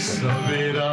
सवेरा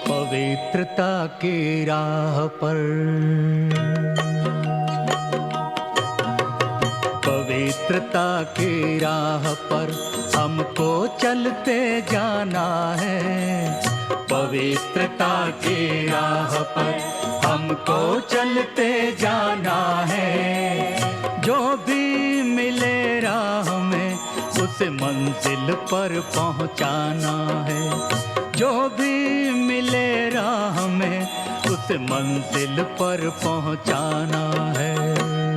पवित्रता की राह पर, पवित्रता की राह पर हमको चलते जाना है। पवित्रता की राह पर हमको चलते जाना है। जो भी मिले राह में उस मंजिल पर पहुंचाना है। जो भी मिले राह में उस मंजिल पर पहुंचाना है।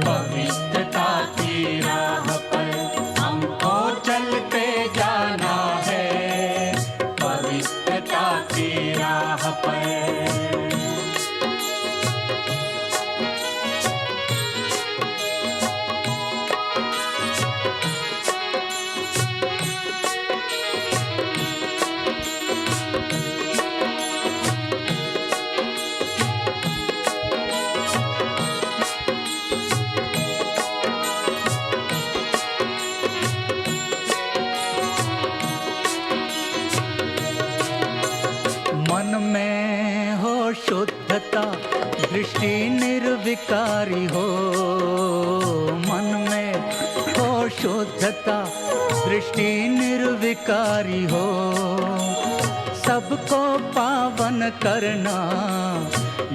पवित्रता की राह पर हमको चलते जाना है। पवित्रता की राह पर शुद्धता दृष्टि निर्विकारी हो। मन में हो शुद्धता दृष्टि निर्विकारी हो। सबको पावन करना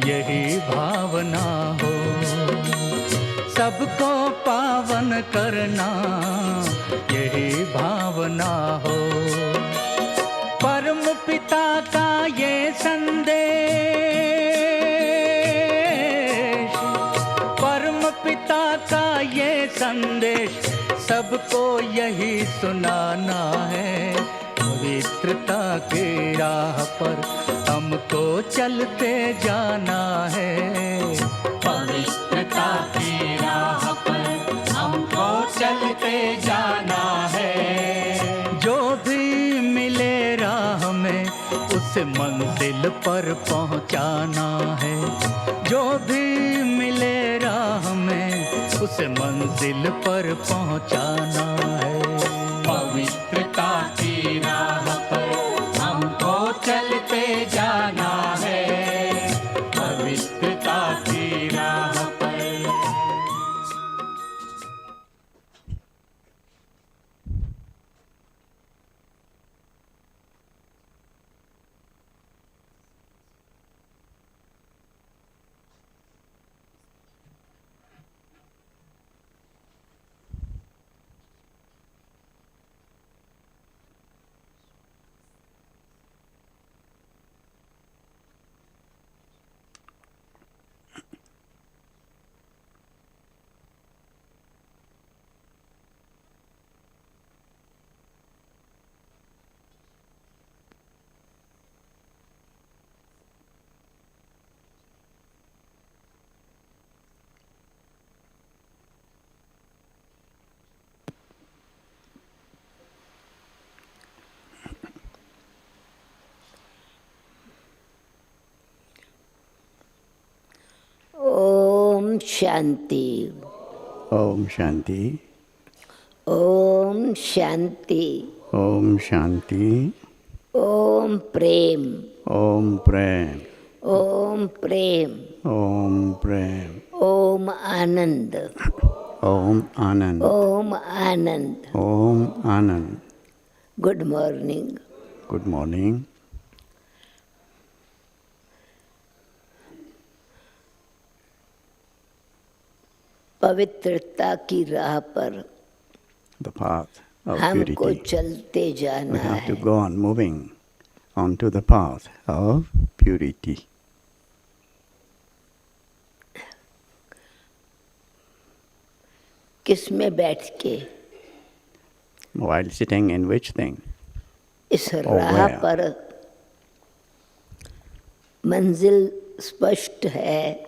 यही भावना हो। सबको पावन करना यही भावना हो। परम पिता का ये संदेश, परम पिता का ये संदेश सबको यही सुनाना है। पवित्रता की राह पर हमको चलते जाना है। पवित्रता की उसे मंजिल पर पहुंचाना है। जो भी मिले राह में उसे मंजिल पर पहुंचाना है। पवित्रता की राह पर हमको चलते जाना है, पवित्रता की राह पर। ओम शांति। ओम शांति। ओम शांति। ओम शांति। ओम प्रेम। ओम प्रेम। ओम प्रेम। ओम प्रेम। ओम आनंद। ओम आनंद। ओम आनंद। ओम आनंद। Good morning. Good morning. पवित्रता की राह पर The path of हमको purity. चलते We जाना have to है। go on moving onto the path of purity. किस में बैठ के? While sitting in which thing? इस राह where? पर मंजिल स्पष्ट है,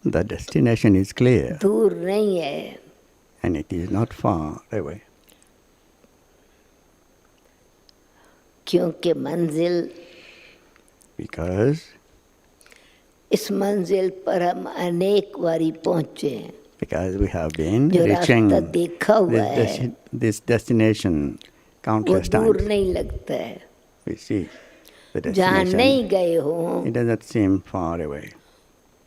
The destination is clear दूर नहीं है। and it is not far away. क्योंकि मंजिल, Because इस मंजिल पर हम अनेक बारी पहुंचे हैं। we have been जो reaching रास्ता देखा हुआ है this destination वो countless दूर times. नहीं लगता है। We see the जहाँ destination. नहीं गए हो It does not seem far away.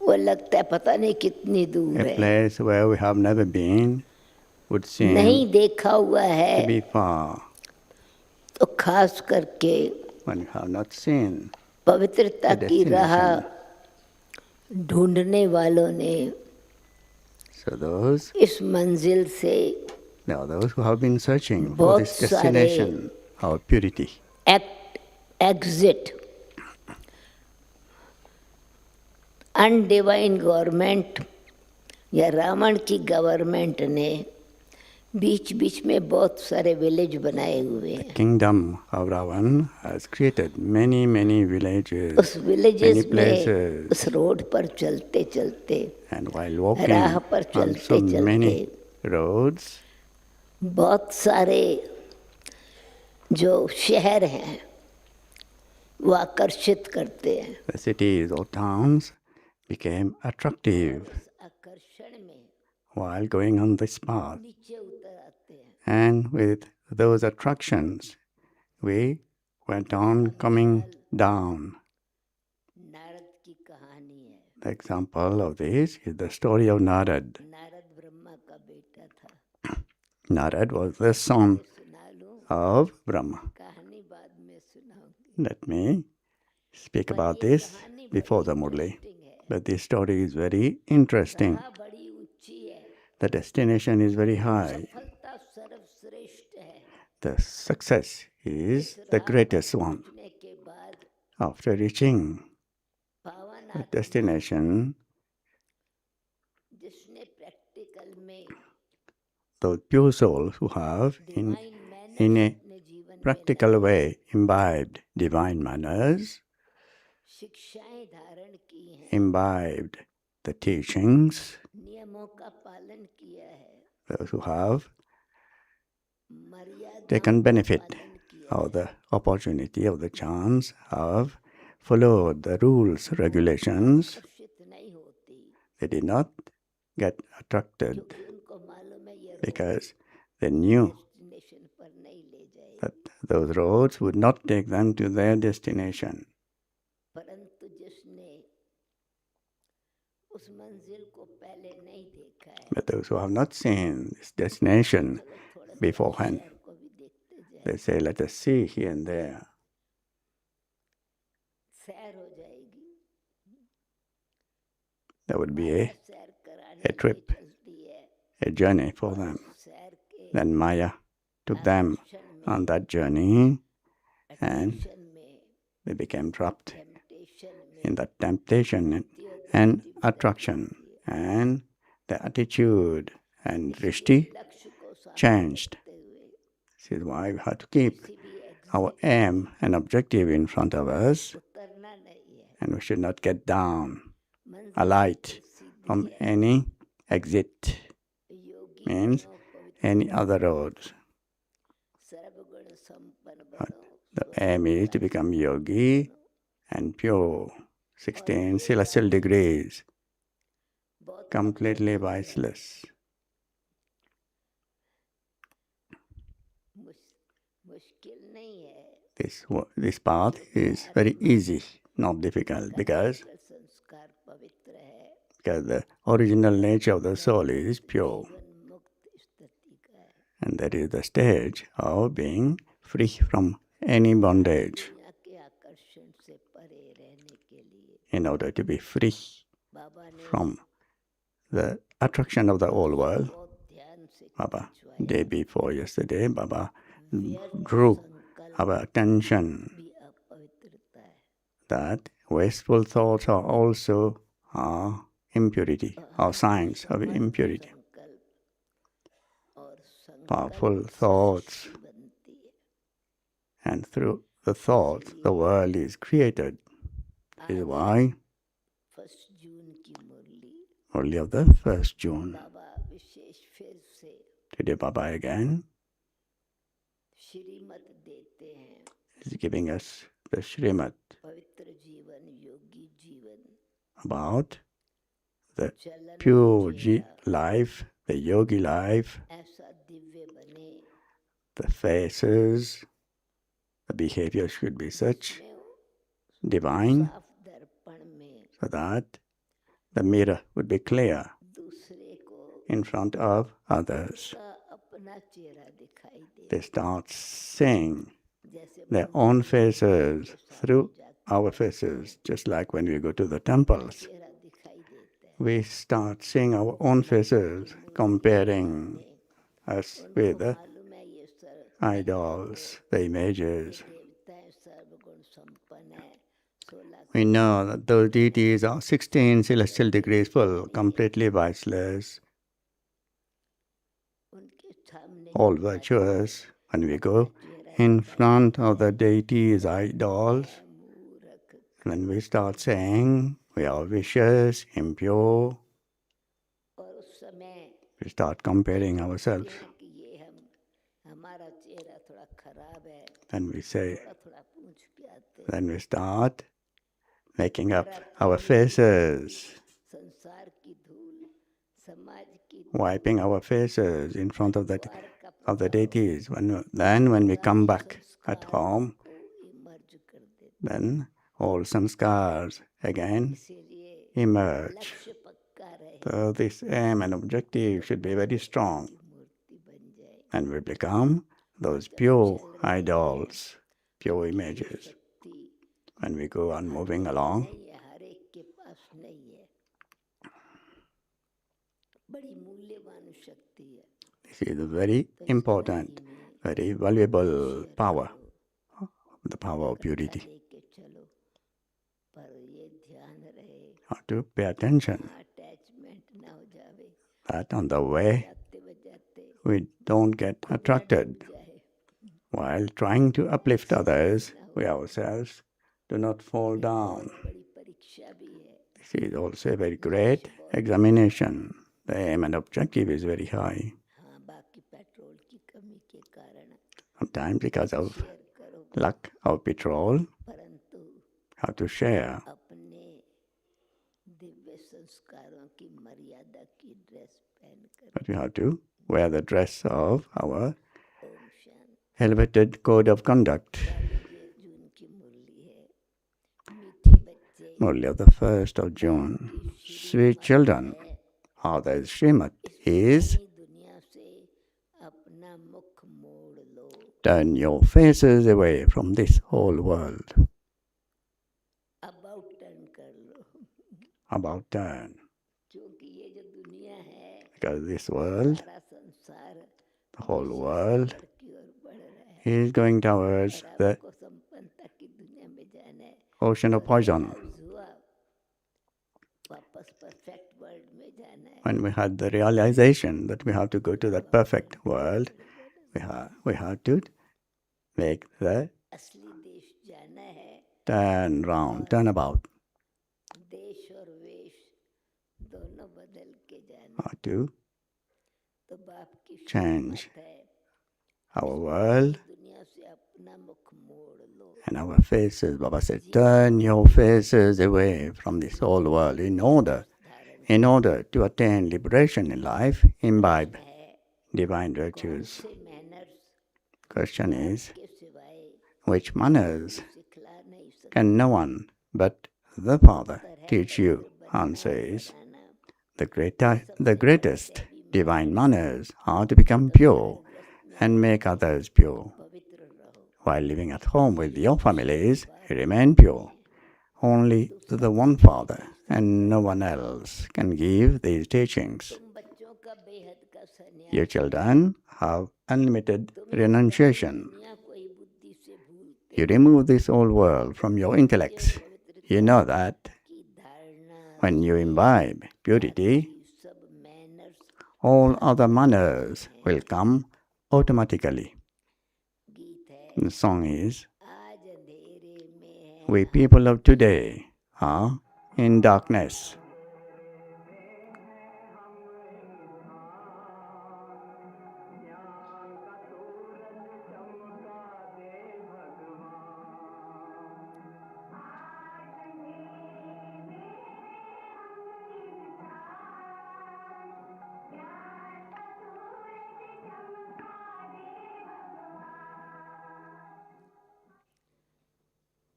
वो लगता है पता नहीं कितनी दूर A है। place where we have never been would seem नहीं देखा हुआ to है be far तो खास करके when you have not seen पवित्रता the की राह destination. ढूंढने वालों ने So those, इस मंजिल से there are those who have been searching for बहुत this destination of purity. Exit undivine government या रावण की गवर्नमेंट ने बीच बीच में बहुत सारे विलेज बनाए हुए हैं। Kingdom of Ravan has created many villages, उस विलेजेस many में places, उस रोड पर चलते चलते and while walking राह पर on चलते so चलते many roads, बहुत सारे जो शहर हैं वो आकर्षित करते हैं। the cities or towns became attractive उस आकर्षण में while going on this path. नीचे उतर आते हैं। And with those attractions, we went on coming down. Narad की कहानी है। The example of this is the story of Narad. Narad Brahma का बेटा था। Narad was the son सुना लूं, of Brahma. कहानी बाद में सुनाऊंगी। Let me speak about this before the Murli. But this story is very interesting. राह बड़ी ऊंची है, The destination is very high. सफलता सर्वश्रेष्ठ है। The success is the greatest one. पहुंचने के बाद After reaching पावन the destination, जिसने प्रैक्टिकल में those pure souls who have in a अपने जीवन practical way imbibed divine manners, शिक्षाएं धारण की हैं, imbibed the teachings, नियमों का पालन किया है, those who have मर्यादा taken benefit of the opportunity, of the chance of followed the rules, regulations, आकर्षित नहीं होती, they did not get attracted क्योंकि उनको मालूम है ये because they knew डेस्टिनेशन पर नहीं ले जाए। that those roads would not take them to their destination. परंतु जिसने उस मंजिल को पहले नहीं देखा है, But those who have not seen this destination चलो थोड़ा सा beforehand, शहर को भी देखते जाए, they say, let us see here and there. सैर हो जाएगी, There would be माया सैर कराने a trip, के लिए चलती है, a journey for them. सैर के Then Maya took them आकर्षण on में, that journey and attraction में, they became trapped temptation में, in that temptation and attraction. And the attitude and drishti लक्ष्य को सामने changed. रखते हुए This is why we have to keep किसी भी our aim and objective in front of us, उतरना नहीं है, and we should not get down, मंजिल alight सीधी from है, any exit, योगी means बनो, पवित्र any other roads. सर्वगुण संपन्न But बनो, the aim is to become yogi and pure, 16 celestial degrees, बहुत completely viceless. मुश्किल नहीं है, This path is very easy, not difficult, because संस्कार पवित्र है, the original nature of the soul is pure, जीवन मुक्त स्थिति का है, and that is the stage of being free from any bondage. दुनिया के आकर्षण से परे रहने के लिए In order to be free बाबा ने from the attraction of the old world, बहुत ध्यान से Baba, खिंचवाया, day before yesterday, Baba व्यर्थ drew संकल्प our attention भी अपवित्रता है, that wasteful thoughts are also impurity, or signs of impurity. संकल्प और Powerful संकल्प से thoughts, सृष्टि बनती है, and through the thoughts, the world is created. This is why 1 जून की मुरली only of the 1st June. बाबा विशेष फिर से Today Baba again श्रीमत देते हैं, is giving us the Srimad पवित्र जीवन, योगी जीवन, about the चलन pure चेहरा life, the yogi life, ऐसा दिव्य बने, the faces, the behavior should be such में divine, साफ दर्पण में so that the mirror would be clear दूसरे को in front of others. का अपना चेहरा दिखाई दे, They start seeing जैसे their own faces through our faces, just like when we go to the temples. चेहरा दिखाई देता है, We start seeing our own faces, comparing us with the मालूम है ये सर idols, the images. देवताएं सर्वगुण संपन्न है, 16 We know that those deities are 16 celestial degrees full, completely viceless, उनके सामने all virtuous. When we go in front of the deities, idols, मूर्ख, when we start saying we are vicious, impure, और उस समय we start comparing ourselves. कि ये हमारा चेहरा थोड़ा खराब है, Then we say, थोड़ा थोड़ा पूछ के आते हैं, then we start making up our faces, संसार की धूल, समाज की wiping our faces in front of the deities. Then when we come back at home, को इमर्ज कर देते, then all samskars again इसीलिए emerge. लक्ष्य पक्का रहे, So this aim and objective should be very strong, मूर्ति बन जाए, and we become those pure idols, pure images. शक्ति When we go on moving along, नहीं है, हर एक के पास नहीं है, बड़ी मूल्यवान शक्ति है, this is a very important, very valuable power, the power of purity. लेके चलो, पर ये ध्यान रहे, How to pay attention attachment ना हो जावे, that on the way जाते बजाते we don't get attracted. जाए, While trying to uplift others, we ourselves do not fall down. बड़ी परीक्षा भी है, This is also a very great examination. The aim and objective is very high. हाँ बाकी petrol की कमी के कारण Sometimes because of शेयर करो, lack of petrol, परंतु How to share अपने दिव्य संस्कारों की मर्यादा की ड्रेस पहनकर but we have to wear the dress of our Om Shanti. elevated code of conduct. ये जून की मुरली है। मीठे बच्चे Murli of the 1st of June. Sweet children, how the Srimad is, दुनिया से अपना मुख मोड़ लो। turn your faces away from this whole world. About turn कर लो। About turn. क्योंकि ये जो दुनिया है, Because this world, सारा संसार the whole world, की ओर बढ़ रहा है। is going towards the आपको संपन्नता की दुनिया में जाना है। ocean of poison. हुआ वापस परफेक्ट वर्ल्ड में जाना है। When we had the realization that we have to go to that perfect world, we have to make the असली देश जाना है। turn round, turn about. देश और वेश दोनों बदल के जाना। How to तो बाप की change शुरुआत है। our world दुनिया से अपना मुख मोड़ लो। and our faces. Baba said, turn your faces away from this whole world in order to attain liberation in life, imbibe divine virtues. Question is, के सिवाय which manners सिखला नहीं सकता। can no one but the Father teach you? Answer is, the greatest divine manners are to become pure and make others pure. पवित्र रहो। While living at home with your families, remain pure. Only the one Father and no one else can give these teachings. तुम बच्चों का बेहद का संन्यास। Your children have unlimited renunciation. दुनिया को ही बुद्धि से भूलते You remove this whole world from your intellects. You know that की धारणा when you imbibe purity, सब manners all other manners will come automatically. गीत है। The song is, आज अंधेरे में है। we people of today are in darkness.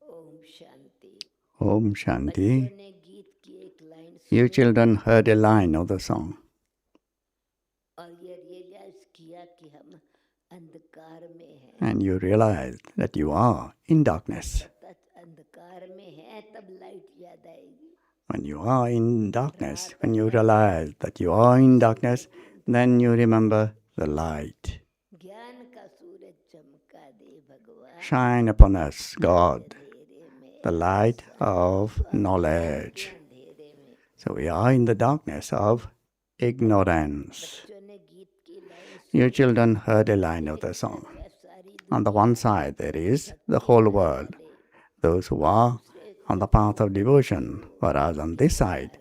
Om Shanti. Om Shanti. ने गीत की एक line You children heard a line of the song और ये रियलाइज किया कि हम अंधकार में हैं। and you realized that you are in darkness. तब अंधकार में है तब लाइट याद आएगी। When you are in darkness, when you realize that you are in darkness, then you remember the light. ज्ञान का सूरज चमका दे भगवान। Shine upon us, God, अंधेरे में the light of knowledge. अंधेरे में So we are in the darkness of ignorance. जो ने गीत की line You children heard a line of the song. सारी On the one side, there is the whole world, those who are on the path of devotion, whereas on this side,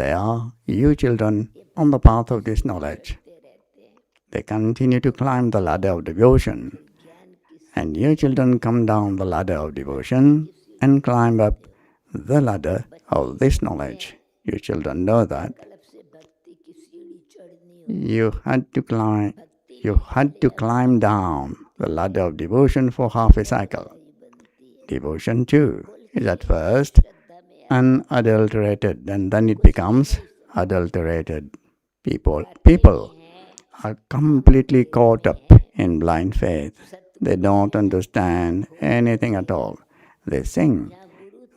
they are you children on the path of this knowledge. रहते हैं। They continue to climb the ladder of devotion, ज्ञान की and you children come down the ladder of devotion and climb up the ladder of this knowledge. You children know that तलब से भक्ति की सीढ़ी चढ़नी हो। you had to climb down the ladder of devotion for half a cycle. Devotion too is at first unadulterated, and then it becomes adulterated. People are completely caught up in blind faith. They don't understand anything at all. They sing,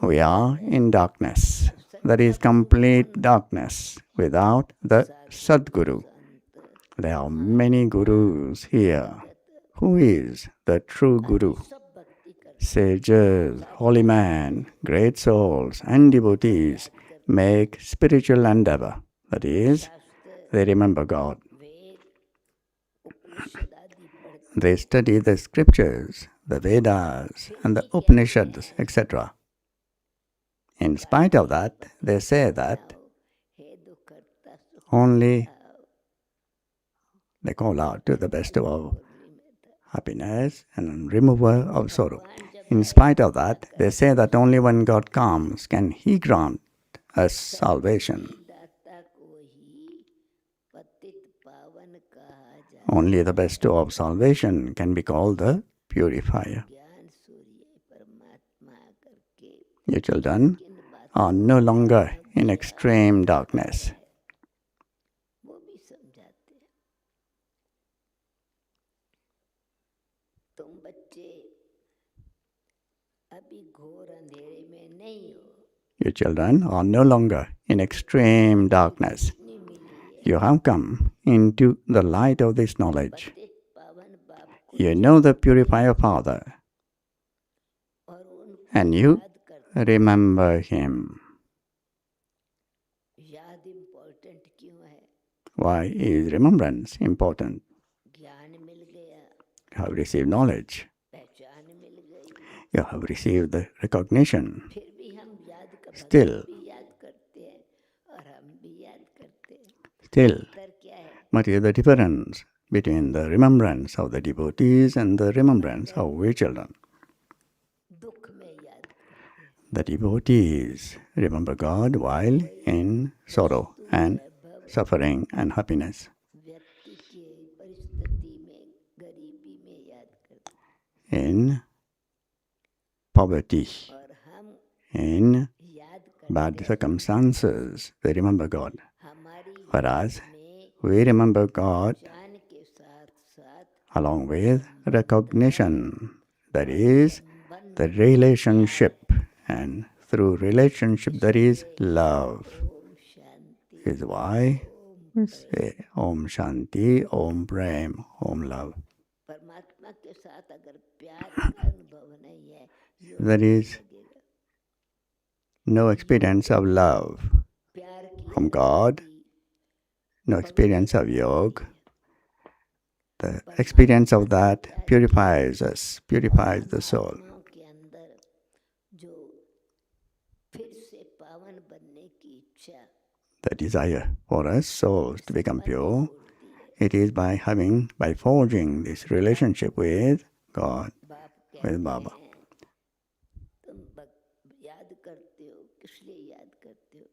we are in darkness. That is complete darkness without the Sadguru. There are many gurus here. Who is the true Guru? Sages, holy men, great souls, and devotees make spiritual endeavor. That is, they remember God. They study the scriptures, the Vedas, and the Upanishads, etc. In spite of that, they say that only they call out to the bestower of happiness and remover of sorrow. In spite of that, they say that only when God comes can He grant us salvation. दाता को ही पतित पावन कहा जाए. Only the bestower of salvation can be called the purifier. ज्ञान सूर्य परमात्मा करके You children are no longer in extreme darkness. वो भी समझाते हैं. तुम बच्चे अभी घोर अंधेरे में नहीं हो. You children are no longer in extreme darkness. नहीं मिली है. You have come into the light of this knowledge. पतित पावन बाप को You know the purifier Father, और उनको and you याद कर. remember Him. याद इम्पोर्टेंट क्यों है? Why is remembrance important? ज्ञान मिल गया, You have received knowledge. पहचान मिल गई, You have received the recognition. फिर भी हम याद कर Still. भी याद करते हैं और हम भी याद करते हैं. Still, अंतर क्या है? what is the difference between the remembrance of the devotees and the remembrance of we children? दुख में याद करते हैं. The devotees remember God while in sorrow and suffering and happiness. व्यक्ति के परिस्थिति में गरीबी में याद करते In poverty, हैं और हम in याद करते bad circumstances, they remember God. हमारी Whereas में we remember God ज्ञान के साथ साथ along with recognition. That is the relationship. And through relationship there is love. Om Shanti Is why we say Om Shanti, Om Prem, Om Love. परमात्मा के साथ अगर प्यार का अनुभव नहीं है योग There is लगेगा. no experience of love प्यार की from God, no experience of yoga. The experience of that purifies us, purifies the soul. आत्माओं के अंदर जो फिर से पावन बनने की इच्छा The desire for us souls to become pure, होती है. it is by forging this relationship with God, बाप with कहते Baba. हैं तुम याद करते हो, किस लिए याद करते हो?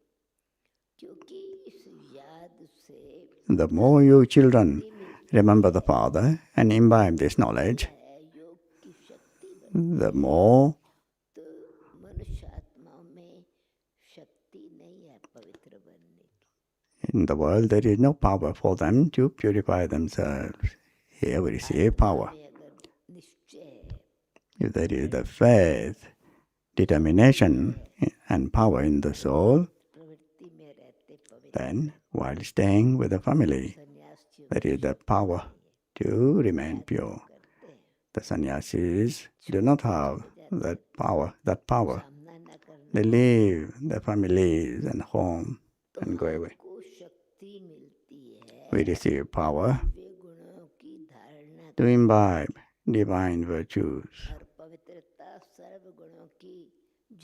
क्योंकि इस याद से The more you children remember the Father and imbibe this knowledge, है योग की शक्ति बन. the more तो मनुष्य आत्माओं में शक्ति नहीं है पवित्र बनने की. in the world there is no power for them to purify themselves. Here we receive power. में अगर निश्चय है, If there is the faith, determination, and power in the soul, प्रवृत्ति में रहते पवित्र then while staying with the family, सन्यासियों there is the power to remain pure. करते हैं. The sannyasis do not have that power. सामना न करने They leave their families and home and go away. को शक्ति मिलती है. We receive power वे गुणों की धारणा to imbibe divine virtues. और पवित्रता सर्व गुणों की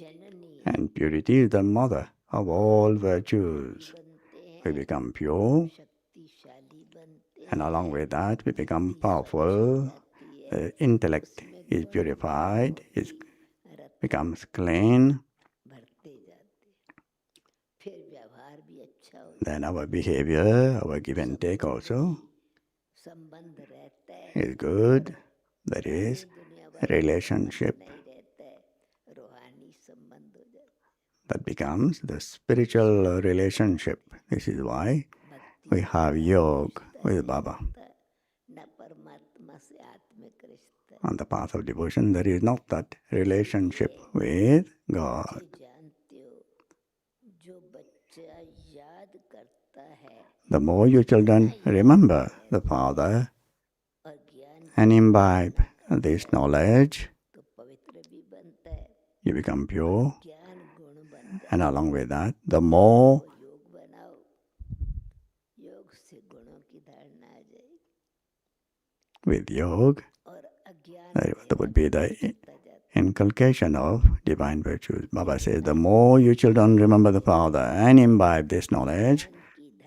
जननी And purity is the mother of all virtues. बनते हैं, We become pure, शक्तिशाली बनते and along with that we become powerful. The intellect is purified, becomes clean. भरते जाते हैं. फिर व्यवहार भी अच्छा हो, Then our behavior, our give and take also संबंध रहता है. is good. That is दुनिया a relationship नहीं रहता है, रूहानी संबंध हो जाता है. that becomes the spiritual relationship. This is why we have yoga with Baba. न परमात्मा से आत्मिक रिश्ता. On the path of devotion, there is not that relationship with God. जानते हो जो बच्चा याद करता है The more you children remember the Father और ज्ञान and imbibe this knowledge, तो पवित्र भी बनता है. you become pure. ज्ञान गुण बनता And along with that, the more है. योग बनाओ, योग से गुणों की धारणा आ जाएगी with yoga, और अज्ञान that would be the बढ़ता जाता है. inculcation of divine virtues. Baba says, the more you children remember the Father and imbibe this knowledge,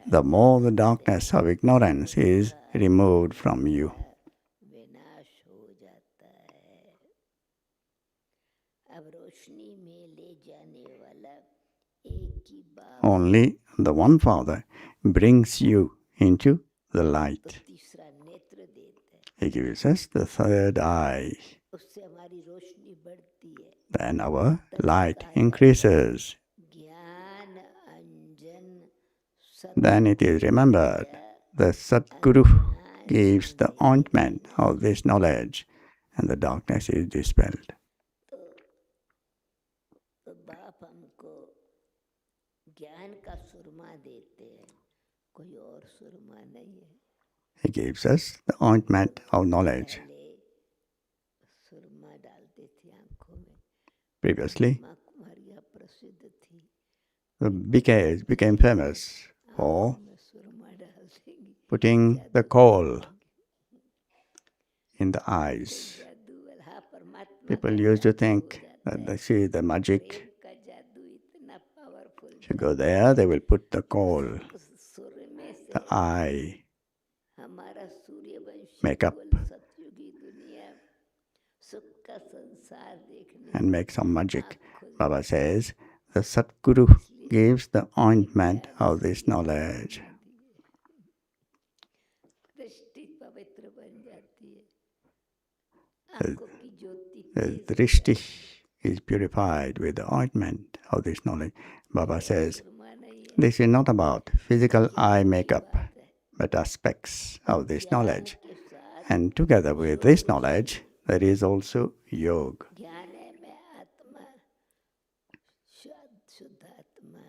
the more the darkness of ignorance is removed from you. विनाश हो जाता है. only the one Father brings you into the light. तीसरा नेत्र देता है, He gives us the third eye. उससे हमारी रोशनी बढ़ती है. Then our light increases. ज्ञान अंजन Then it is remembered the Satguru gives the ointment of this knowledge and the darkness is dispelled. तो बाप हमको ज्ञान का सुरमा देते हैं, कोई और सुरमा नहीं है. He gives us the ointment of knowledge. पहले सुरमा डालते थे आंखों में. Previously, माँ कुमारियाँ प्रसिद्ध थी. the bouquets became famous for में सुरमा डाल देंगी. putting the coal in the eyes. जादू वाला, हाँ, परमात्मा People का used to जादू हो think जाता that है. they see the magic. प्रेम का जादू इतना powerful. If you go there, they will put the coal, उस सुर में से the eye, हमारा सूर्यवंशी Makeup. कुल सतयुगी दुनिया सुख का संसार देखने and make some magic. आँख खुल Baba says the Satguru gives the ointment of this knowledge. दृष्टि पवित्र बन जाती है. The- आँखों की ज्योति The तेज हो drishti is purified with the ointment of this knowledge. Baba says सुरमा नहीं है. this is not about physical eye makeup, बात है. but aspects of this knowledge. के साथ And together with this knowledge, there is also yoga. ज्ञान है मैं आत्मा, शुद्ध आत्मा,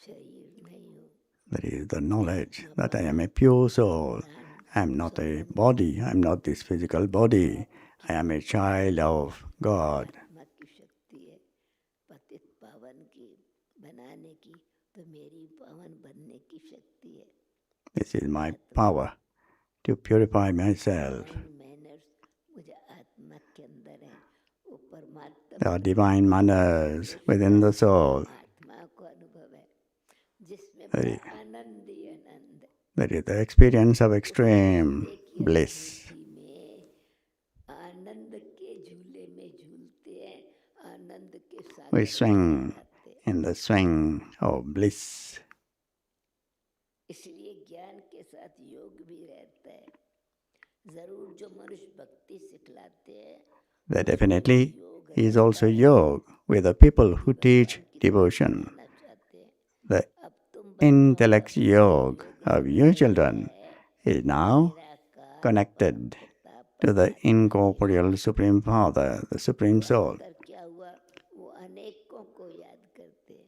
शरीर नहीं हूँ. There is the knowledge that I am a pure soul. I am not a body. I am not this physical body. I am a child of God. आत्मा की शक्ति है पतित पावन की बनाने की, तो मेरी पावन बनने की शक्ति है. This is my power to purify myself. Manners मुझे आत्मा के अंदर है, वो परमात्मा There are divine manners within the soul. आत्मा को अनुभव है जिसमें Very- बड़ा आनंद ही आनंद है. That is the experience of extreme bliss. अनुभूति में आनंद के झूले में झूलते हैं, आनंद के सागर We में swing जाते हैं. in the swing of bliss. इसलिए ज्ञान के साथ योग भी रहता है. जरूर जो मनुष्य भक्ति सिखलाते हैं There definitely is also yoga with the people who teach devotion. करना चाहते हैं. The अब तुम intellect yoga of you children is now का connected to the incorporeal Supreme Father, the Supreme Soul. कर क्या हुआ, वो अनेकों को याद करते हैं.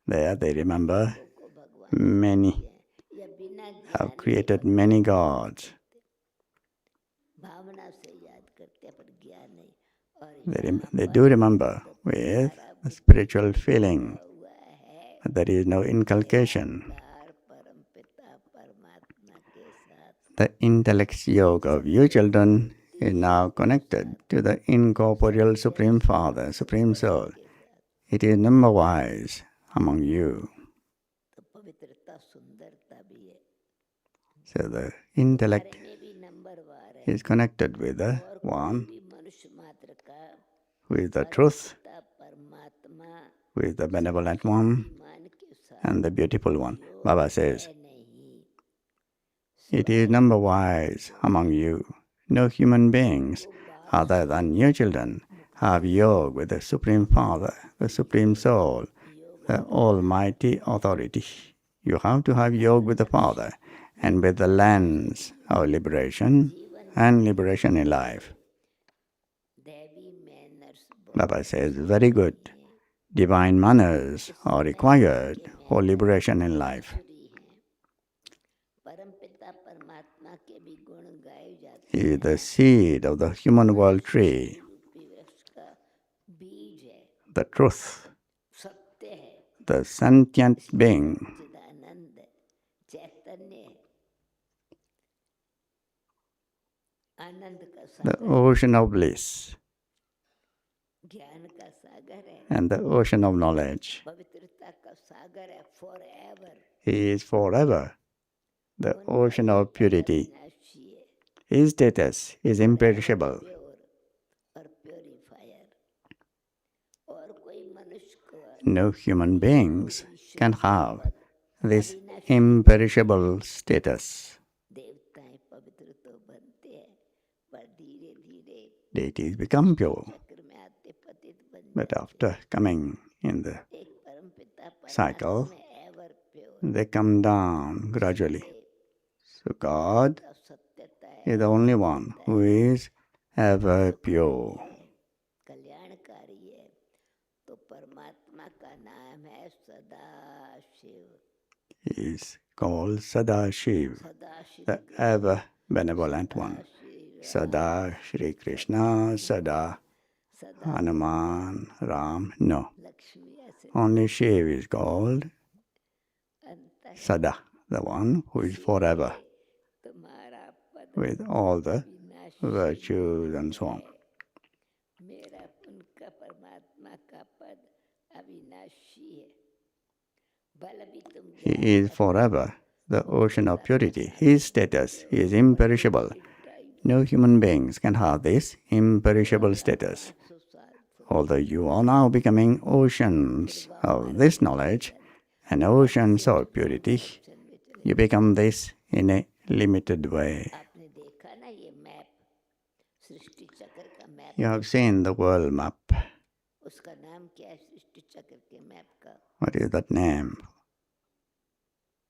There they remember को भगवान many या बिना ज्ञान have created many gods. भावना से याद करते हैं, पर ज्ञान नहीं. और They do remember with a spiritual feeling, हुआ है but there is no inculcation. प्यार परम पिता परमात्मा के साथ. The intellect yoga of you children is now connected to the incorporeal Supreme Father, Supreme Soul. It is number-wise among you. तो पवित्रता सुंदरता भी है. So the intellect में भी नंबरवार है. is connected with the one भी मनुष्य मात्र का who is the truth, पिता परमात्मा who is the benevolent one, मान के साथ and the beautiful one. Baba says, है नहीं. it is number-wise among you. No human beings other than you children have yoga with the Supreme Father, the Supreme Soul, the Almighty Authority. You have to have yoga with the Father and with the lens of liberation and liberation in life. दैवी manners Baba says, very good. Divine manners are required for liberation in life. बुरी हैं. परम पिता परमात्मा के भी गुण गाए जाते He is the seed of the human world tree, रूपी वृक्ष का बीज है, the truth, सत्य है, the sentient being, चिदानंद है, चैतन्य है, आनंद का the Sagar, ocean of bliss, ज्ञान का सागर है, and the ocean of knowledge. पवित्रता का सागर है. Forever He is forever, the ocean of purity. विनाशी है, His status is imperishable. Pure और प्योरीफायर. और कोई मनुष्य को No human beings can have this imperishable status. देवताएं पवित्र तो बनते हैं पर धीरे धीरे Deities become pure, चक्र में आते पतित बन but after coming in the एक परम पिता cycle, परमात्मा में ever pure they come down gradually. So God तब सत्यता है is the only one who is ever pure. कल्याणकारी है तो परमात्मा का नाम है सदा Shiv He is called Sadashiv, सदा Shiv the ever benevolent one. Sada Shri Krishna, Sada सदा Hanuman, Ram, no. लक्ष्मी ऐसे Only Shiv is called अंत Sada, the one who is forever, तुम्हारा पद with all the विनाश virtues and so on. मेरा उनका परमात्मा का पद अविनाशी है बल भी तुम He is forever, the ocean of purity. His status is imperishable. No human beings can have this imperishable status. Although you are now becoming oceans of this knowledge and oceans of purity, you become this in a limited way. आपने देखा ना ये map सृष्टि चक्र का map You have seen the world map. उसका नाम क्या है सृष्टि चक्र के मैप का What is that name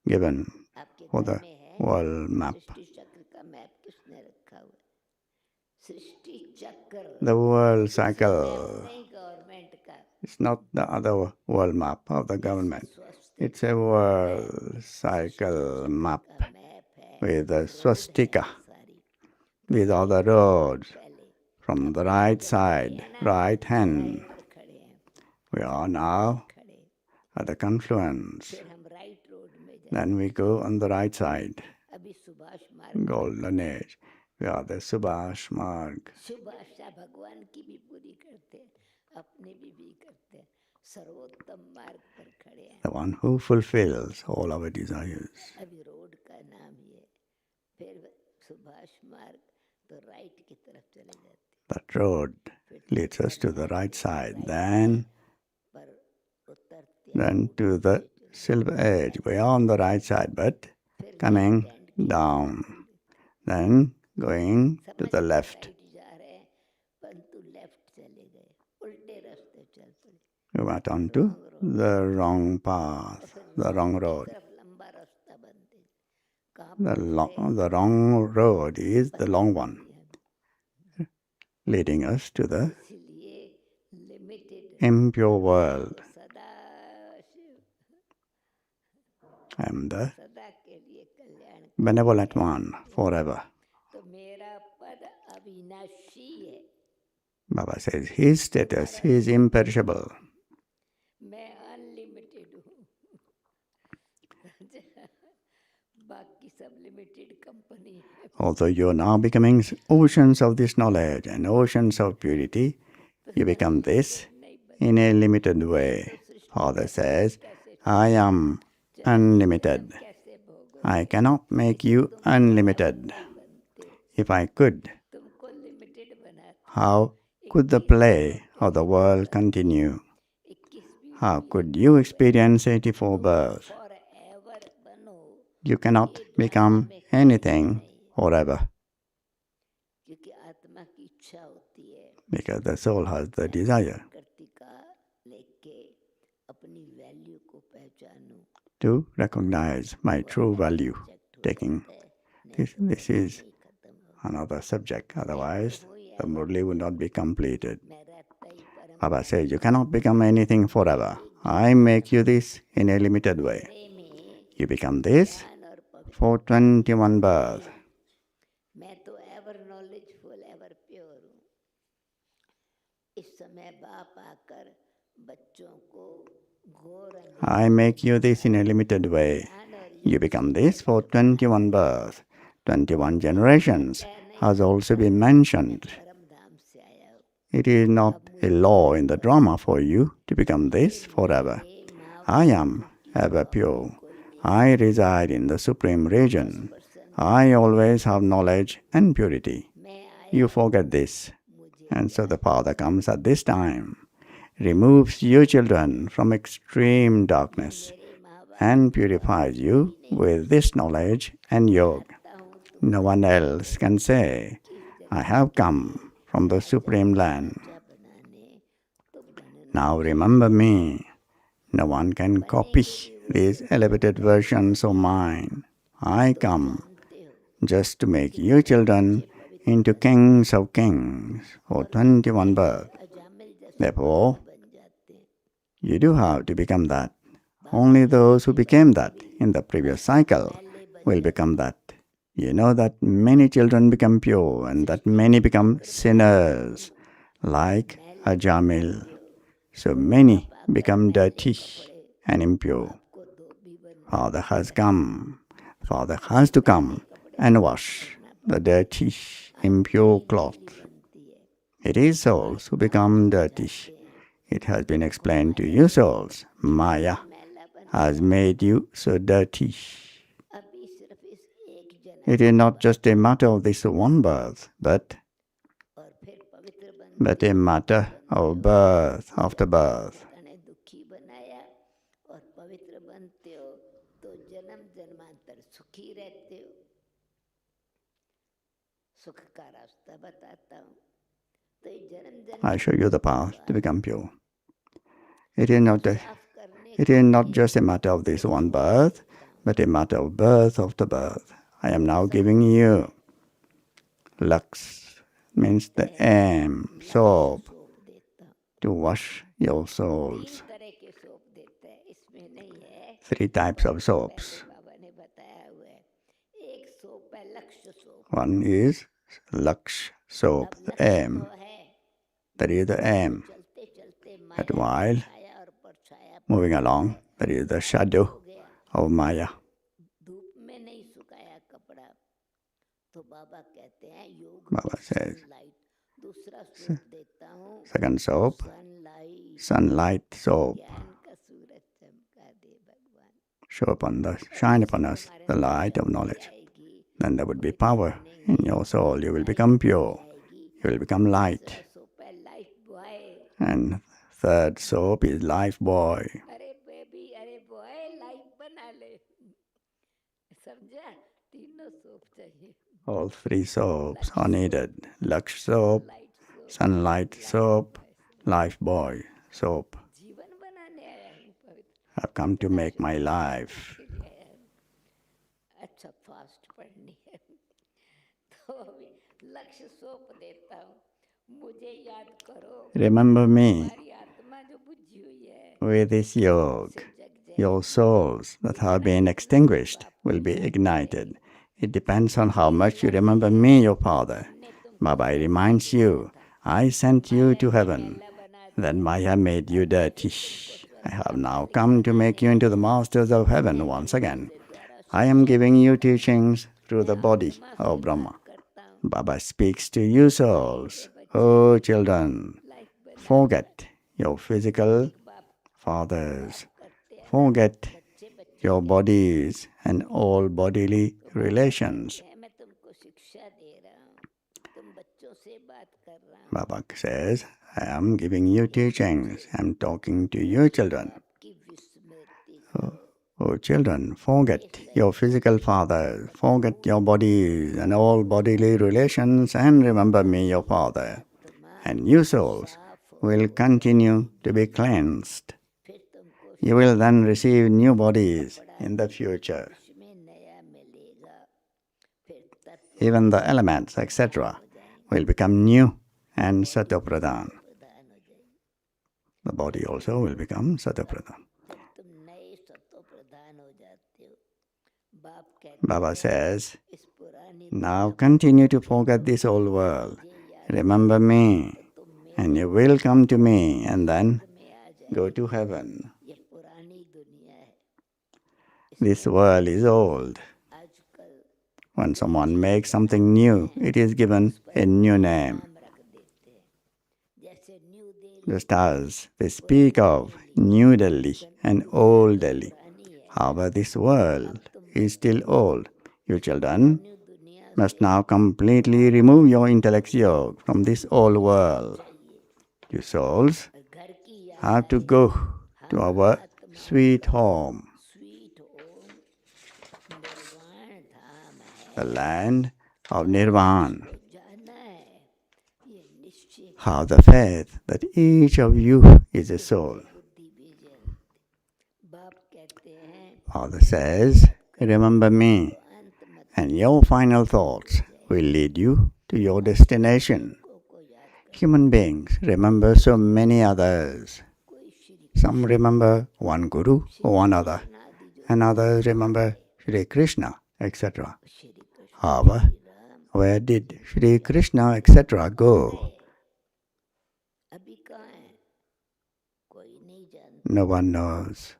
given आपके for घर the में है world map? सृष्टि चक्र का मैप किसने रखा हुआ है सृष्टि चक्र The world मैप cycle. नहीं गवर्नमेंट का It's not the other world map of the government. Swastik It's a world cycle map का मैप है with a swastika, सारी with all the roads पहले from the right side, right hand. पर खड़े हैं We are now खड़े at the confluence. फिर हम राइट रोड में जाए Then we go on the right side, अभी सुभाष मार्ग golden age. We are the Subhash Marg. शुभ आशा भगवान की भी पूरी करते हैं अपने भी करते हैं सर्वोत्तम मार्ग पर खड़े हैं The one who fulfills all our desires. अभी रोड का नाम ही है फिर सुभाष मार्ग तो राइट की तरफ चले जाते That road leads us to the right side. Then पर उतरते to the silver edge. We are on the right side, but coming down. Then going to the left. Right जा रहे हैं परंतु लेफ्ट चले गए उल्टे रास्ते चल पड़े We went on to the wrong path, the wrong road. तरफ लंबा रास्ता बनते कहाँ The wrong road is the long one, leading us to the इसलिए लिमिटेड impure world. सदा शिव I am the सदा के लिए कल्याण benevolent one forever. तो मेरा पद अविनाशी है Baba says his status is imperishable. मैं अनलिमिटेड हूँ बाकी सब लिमिटेड कंपनी है Although you are now becoming oceans of this knowledge and oceans of purity, you become this in a limited way. Father says, I am unlimited. कैसे भोगो I cannot make you unlimited. If I could, तुमको limited बना how could the play of the world continue? 21वीं How could you experience 84 births? For ever बनो You cannot become anything forever क्योंकि आत्मा की इच्छा होती है because the soul has the desire प्रकृति का लेके अपनी वैल्यू को पहचानूं to recognize my true value. Taking this is खत्म हो another subject, otherwise the Murli would not be completed. मैं रहता ही परम Baba says, you cannot become anything forever. I make you this in a limited way. में You become this ज्ञान और पवित्र for 21 births. मैं तो एवर नॉलेजफुल एवर प्योर हूँ इस समय बाप आकर बच्चों को घोर I make you this in a limited way. You become this for 21 births. 21 generations has also been mentioned. परम धाम से आया हूँ It is not a law in the drama for you to become this forever. I am ever pure. I reside in the supreme region. I always have knowledge and purity. मैं आया You forget this. And so the Father comes at this time, removes you children from extreme darkness, and purifies you with this knowledge and yoga. No one else can say, I have come from the Supreme Land. Now remember me. No one can copy these elevated versions of mine. I come just to make you children into kings of kings for 21 births. Therefore, you do have to become that. Only those who became that in the previous cycle will become that. You know that many children become pure and that many become sinners, like a Jamil. So many become dirty and impure. Father has come. Father has to come and wash the dirty, impure cloth. It is souls who become dirty. It has been explained to you souls. Maya has made you so dirty. It is not just a matter of this one birth, but a matter of birth after birth. I show you the path to become pure. It is not just a matter of this one birth, but a matter of birth after birth. I am now giving you Lux, means the aim, soap, to wash your souls. 3 types of soaps. One is Lux soap, the aim. That is the aim. But while moving along, that is the shadow of Maya. Baba says, second soap, sunlight soap. Shine upon us the light of knowledge. Then there would be power in your soul. You will become pure. You will become light. And third soap is life boy. All 3 soaps are needed. Lux soap, sunlight soap, life boy soap. I've come to make my life. Remember me with this yoga. Your souls that have been extinguished will be ignited. It depends on how much you remember me, your Father. Baba reminds you, I sent you to heaven. Then Maya made you dirty. I have now come to make you into the masters of heaven once again. I am giving you teachings through the body of Brahma. Baba speaks to you souls. Oh children, forget your physical fathers. Forget your bodies and all bodily relations. Baba says, I am giving you teachings. I am talking to you children. Oh children, forget your physical fathers, forget your bodies and all bodily relations, and remember me, your Father. And you souls will continue to be cleansed. You will then receive new bodies in the future. Even the elements, etc., will become new and Satopradhan. The body also will become Satopradhan. Baba says, now continue to forget this old world. Remember me, and you will come to me, and then go to heaven. This world is old. When someone makes something new, it is given a new name. Just as they speak of New Delhi and Old Delhi. However, this world is still old. You children must now completely remove your intellect yoke from this old world. You souls have to go to our sweet home. the land of Nirvana. को जाना है, ये निश्चय Have the faith that each of you is a soul. बुद्धि भी जानते। बाप कहते हैं Father says, remember me, अंत मत and your final thoughts will lead you to your destination. को याद कर। Human beings remember so many others. कोई Shri Some remember one guru or one other, आदि जो and others remember Sri Krishna, etc. Shri Krishna However, Ram where did Sri Krishna, etc. go? अभी कहाँ है, कोई नहीं जानता। No one knows.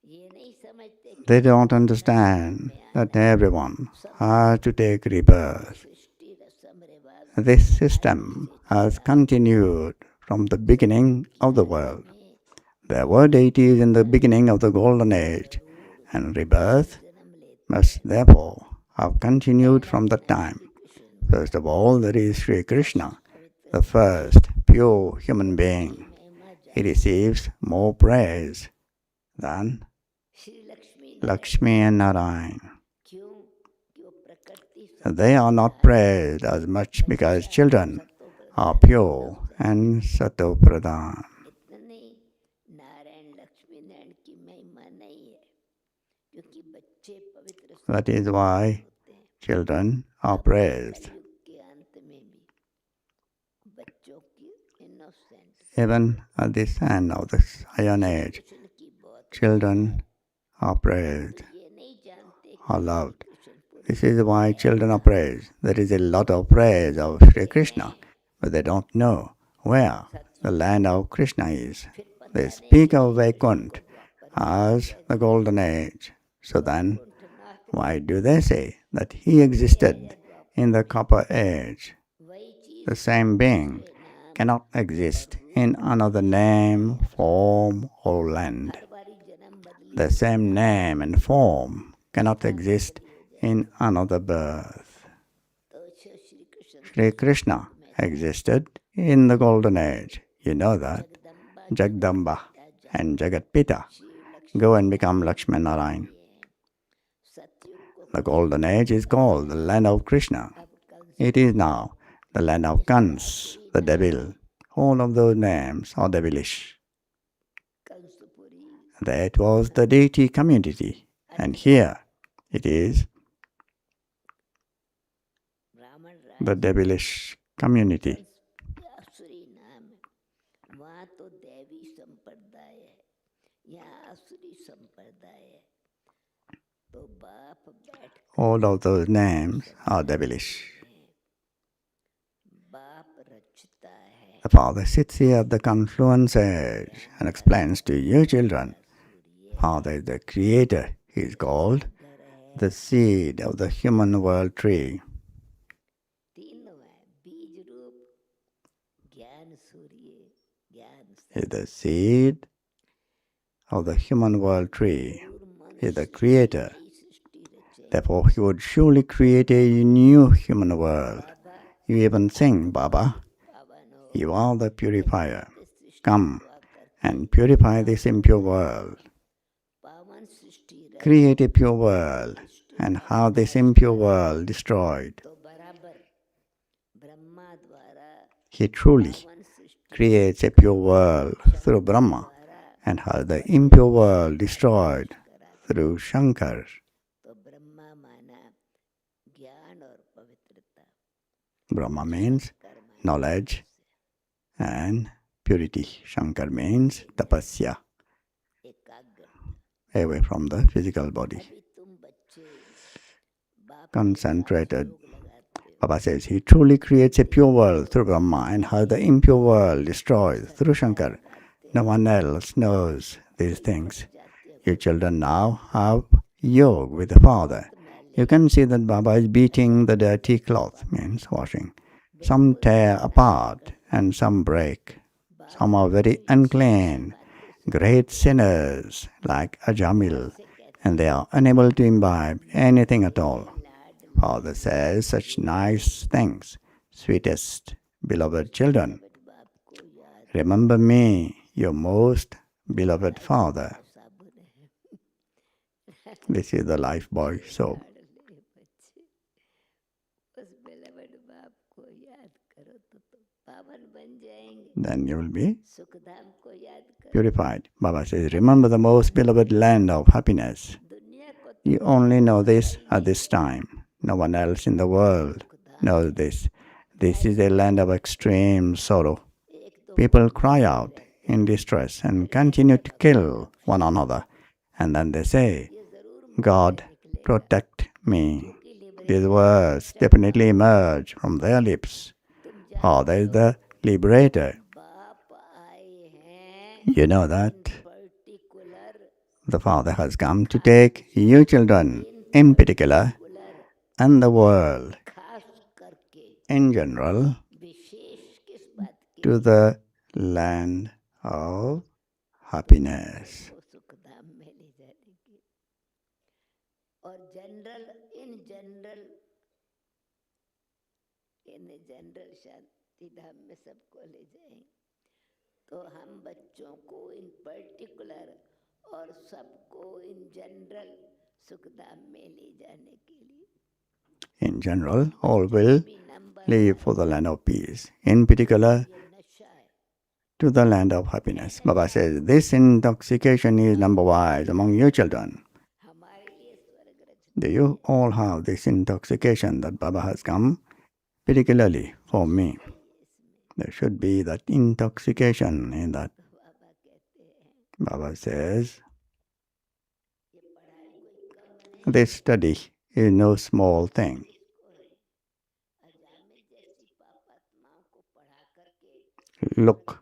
ये नहीं समझते कि They don't understand that everyone has to take rebirth. सृष्टि रसम रिवाज This system has continued from the beginning of the world. There were deities in the beginning of the golden age, and rebirth जन्म लेते must therefore have continued from that time. First of all, there is Sri Krishna, the first pure human being. महिमा जा He receives more praise than Shri Lakshmi Lakshmi and Narayan. क्यों कि वो प्रकृति They are not praised as much because children are pure and sato-pradhan. इतने नारायण लक्ष्मी नारायण की महिमा नहीं है, क्योंकि बच्चे पवित्र That is why children are praised. युग के अंत में भी बच्चों की innocent Even at this end of the Iron Age, Krishna की बहुत children are praised, ये नहीं जानते are loved. कृष्ण पुरुष This is why children are praised. There is a lot of praise of Sri Krishna, but they don't know where the land of Krishna is. They speak of Vaikuntha as the golden age. So then, why do they say that he existed in the copper age? वही चीज The same being cannot exist in another name, form, or land. हमारी जन्म बदली The same name and form cannot exist in another birth. तो Shri Krishna Sri Krishna existed in the golden age. You know that. Jagdamba and Jagatpita go and become Lakshmi Narayan. सतयुग को The golden age is called the land of Krishna. It is now the land of Kans, the devil. All of those names are devilish. कंसपुरी That was the deity community. And here it is ब्राह्मण the devilish community. असुरी नाम है, वहाँ तो दैवी संप्रदाय है, यहाँ असुरी संप्रदाय है। तो बाप बैठ All of those names are devilish. बाप रचता है The Father sits here at the confluence edge and explains to you children, Father is the creator. He is called the seed of the human world tree. तीनों है, बीज रूप ज्ञान सूर्य ज्ञान He is the seed of the human world tree. He is the creator. सृष्टि रचे Therefore, he would surely create a new human world. You even sing, Baba, पावन हो you are the purifier. Srishti Come को आकर and purify this impure world. पावन सृष्टि रच Create a pure world and have this impure world destroyed. तो बराबर ब्रह्मा द्वारा He truly पावन सृष्टि creates a pure world through Brahma and has the impure world destroyed through Shankar. तो ब्रह्मा माना ज्ञान और पवित्रता Brahma means कर्म knowledge and purity. Shankar means tapasya, एकाग्र away from the physical body. अभी तुम बच्चे बाप Concentrated. को लगाते हो Baba says he truly creates a pure world through Brahma and has the impure world destroyed through Shankar. No one else knows these things. You children now have yoga with the Father. You can see that Baba is beating the dirty cloth, means washing. Some tear apart and some break. Some are very unclean, great sinners like Ajamil, and they are unable to imbibe anything at all. Father says such nice things, sweetest, beloved children. बाप को याद Remember me, your most beloved Father. साबुन है This is the life boy soap. ले बच्चे को याद करो तो पावन बन जाएंगे. then you will be Sukhdham को याद करो. purified. Baba says, remember the most beloved land of happiness. दुनिया को तो You only know this at this time. No one else in the world knows this. This is a land of extreme sorrow. एक दो People cry out in distress and continue to kill one another. And then they say, ये जरूर God, निकलेगा. protect me. की liberation These words definitely emerge from their lips. तुम Father is the liberator. बाप आए हैं. You know that particular the Father has come to take you children in particular and the world खास करके in general विशेष किस बात की to the land of happiness. को सुखधाम में ले जाने की. और जनरल इन जनरल शांति धाम में सबको ले जाएंगे. तो हम बच्चों को इन पर्टिकुलर और सबको इन जनरल सुखधाम में ले जाने के लिए In general, all will भी number leave for the land of peace. In particular, ये नशा है. to the land of happiness. Baba says, this intoxication is number wise among you children. हमारे लिए स्वर्ग रच Do you all have this intoxication that Baba has come particularly for me? There should be that intoxication in that. बाबा कहते हैं Baba says, ये पढ़ाई कोई कम this study is no small thing. Ajamil जैसी पापात्माओं को पढ़ा करके Look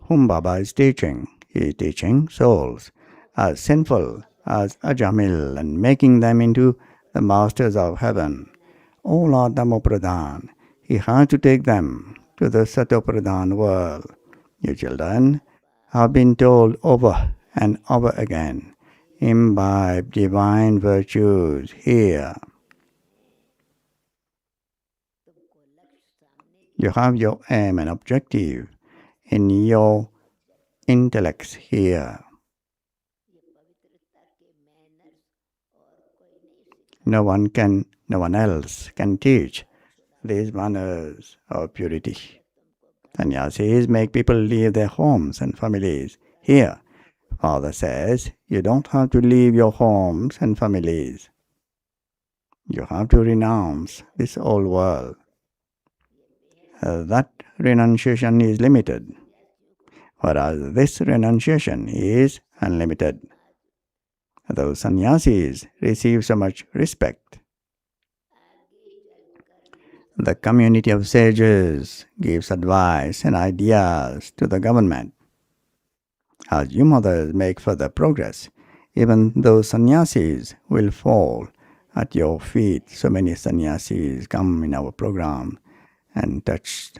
whom Baba is teaching. He is teaching souls as sinful as Ajamil and making them into the masters of heaven. All are Damopradhan. He has to take them to the Satopradhan world. You children have been told over and over again, imbibe divine virtues here. तुमको लक्ष्य सामने You have your aim and objective in your intellects here. ये पवित्रता के manners और कोई नहीं सिखा. No one else can teach these manners of purity. Sannyasis make people leave their homes and families. Here, Father says, you don't have to leave your homes and families. You have to renounce this old world. That renunciation is limited, whereas this renunciation is unlimited. Those sannyasis receive so much respect. The community of sages gives advice and ideas to the government. As you mothers make further progress, even those sannyasis will fall at your feet. So many sannyasis come in our program and touch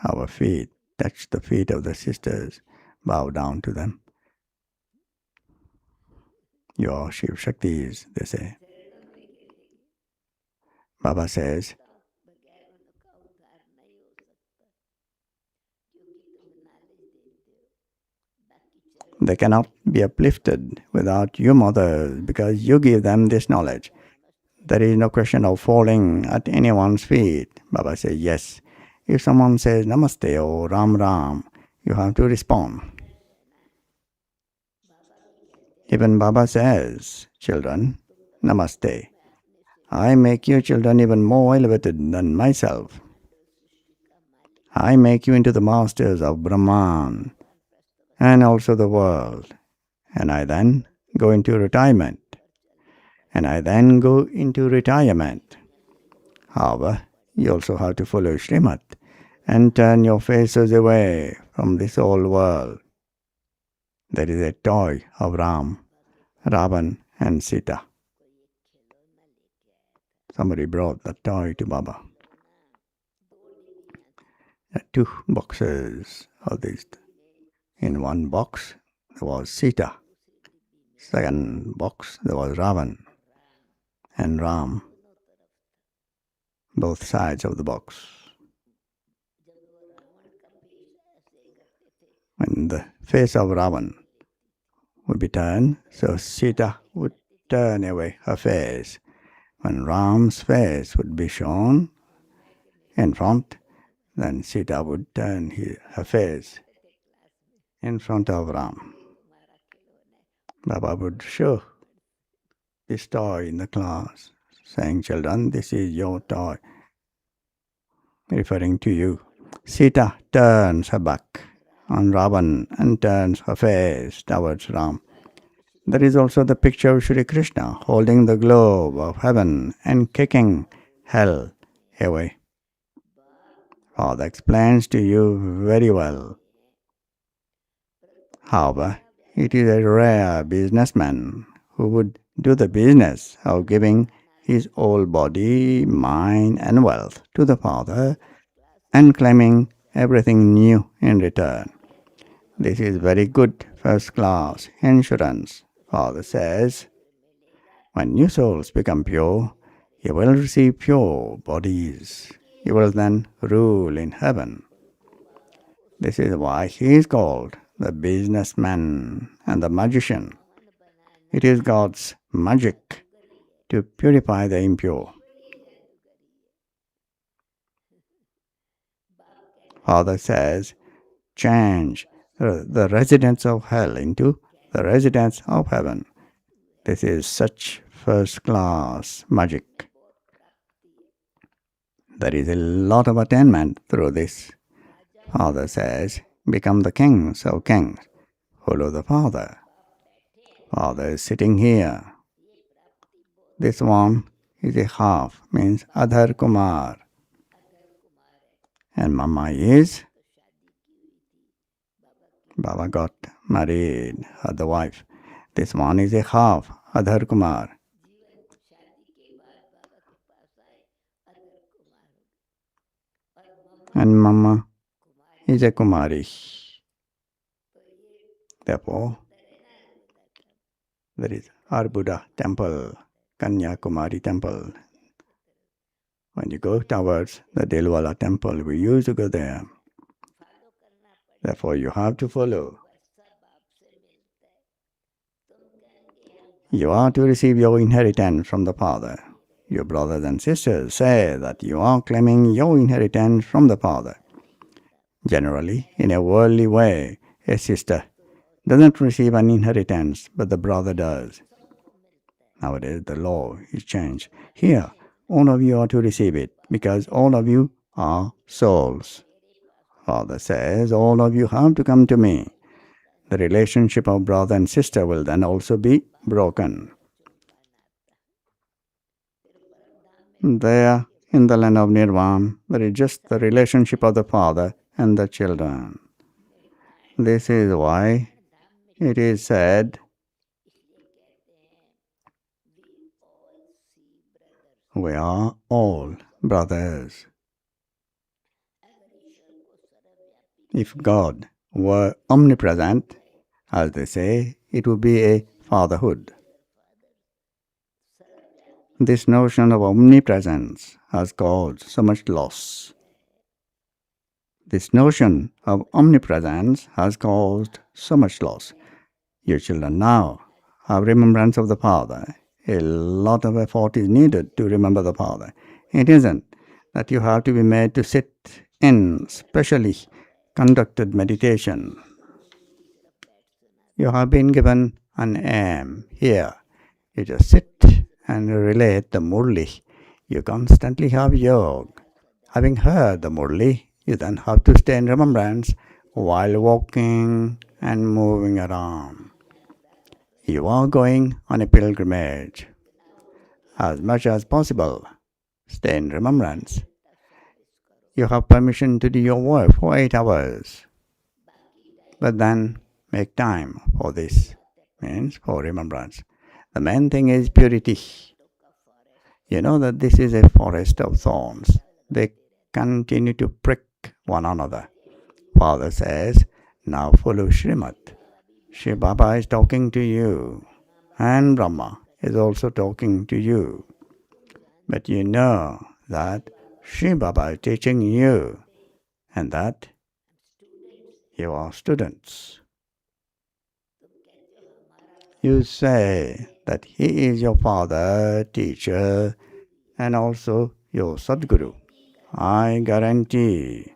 our feet, touch the feet of the sisters, bow down to them. You are Shiv Shaktis, they say. Baba says, बगैर उनका उद्धार नहीं हो सकता क्योंकि तुम knowledge देते हो. बाकी चरण they cannot be uplifted without you mothers because you give them this knowledge. There is no question of falling at anyone's feet. Baba says, yes. If someone says Namaste or Ram Ram, you have to respond. Even Baba says, children, Namaste. I make you children even more elevated than myself. I make you into the masters of Brahman and also the world. And I then go into retirement. However, you also have to follow Srimad and turn your faces away from this old world. There is a toy of Ram, Ravan and Sita. Somebody brought the toy to Baba. There are 2 boxes of these. In one box there was Sita. Second box there was Ravan and Ram. Both sides of the box. When the face of Ravan would be turned, so Sita would turn away her face. When Ram's face would be shown, in front, then Sita would turn her face in front of Ram. Baba would show this toy in the class, saying, "Children, this is your toy," referring to you. Sita turns her back on Ravan and turns her face towards Ram. There is also the picture of Sri Krishna holding the globe of heaven and kicking hell away. Father explains to you very well. However, it is a rare businessman who would do the business of giving his whole body, mind, and wealth to the Father and claiming everything new in return. This is very good first-class insurance. Father says, when new souls become pure, you will receive pure bodies. You will then rule in heaven. This is why he is called the businessman and the magician. It is God's magic to purify the impure. Father says, change the residents of hell into the residents of heaven. This is such first-class magic. There is a lot of attainment through this. Father says, become the kings of kings. Follow the Father. Father is sitting here. This one is a half, means Adhar Kumar. And Mama is, Baba got married, had the wife. This one is a half, Adhar Kumar. And Mama is a Kumari. Therefore, there is our Buddha temple, Kanya Kumari temple. When you go towards the Delwala temple, we used to go there. Therefore, you have to follow. You are to receive your inheritance from the Father. Your brothers and sisters say that you are claiming your inheritance from the Father. Generally, in a worldly way, a sister doesn't receive an inheritance, but the brother does. Nowadays, the law is changed. Here, all of you are to receive it, because all of you are souls. Father says, all of you have to come to me. The relationship of brother and sister will then also be broken. There, in the land of Nirvana, there is just the relationship of the Father and the children. This is why it is said, we are all brothers. If God were omnipresent, as they say, it would be a fatherhood. This notion of omnipresence has caused so much loss. This notion of omnipresence has caused so much loss. Your children now have remembrance of the Father. A lot of effort is needed to remember the Father. It isn't that you have to be made to sit in specially conducted meditation. You have been given an aim here. You just sit and relate the Murli. You constantly have yoga. Having heard the Murli, you then have to stay in remembrance while walking and moving around. You are going on a pilgrimage. As much as possible, stay in remembrance. You have permission to do your work for 8 hours. But then make time for this, means for remembrance. The main thing is purity. You know that this is a forest of thorns. They continue to prick one another. Father says, now follow Srimad. Shri Baba is talking to you, and Brahma is also talking to you. But you know that Shri Baba is teaching you, and that you are students. You say that he is your father, teacher, and also your Sadguru. I guarantee